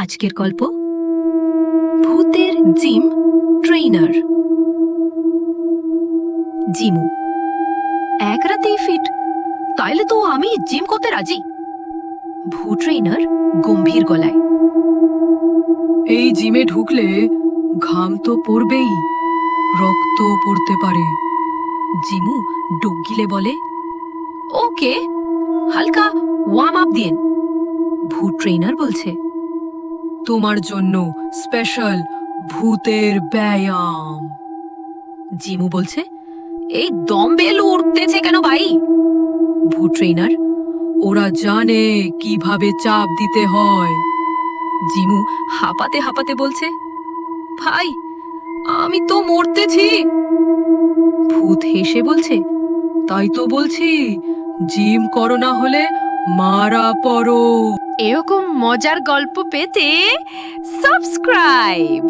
আজকের গল্প ভূতের জিম ট্রেইনার। জিমু এক রাতেই ফিট, তাইলে তো আমি জিম করতে রাজি। ভূত ট্রেইনার গম্ভীর গলায়, এই জিমে ঢুকলে ঘাম তো পড়বেই, রক্ত পড়তে পারে। জিমু ডুব গিলে বলে, ওকে, হালকা ওয়ার্ম আপ দিন। ভূত ট্রেইনার বলছে, তোমার জন্য স্পেশাল ভূতের ব্যায়াম। জিমু বলছে, এই দম্বেল উঠতেছে কেন ভাই? ভূত ট্রেইনার, ওরা জানে কিভাবে চাপ দিতে হয়। জিমু হাঁপাতে হাঁপাতে বলছে, ভাই আমি তো মরতেছি। ভূত হেসে বলছে, তাই তো বলছি, জিম করো না হলে মারা পড়ো। এরকম মজার গল্প পেতে সাবস্ক্রাইব।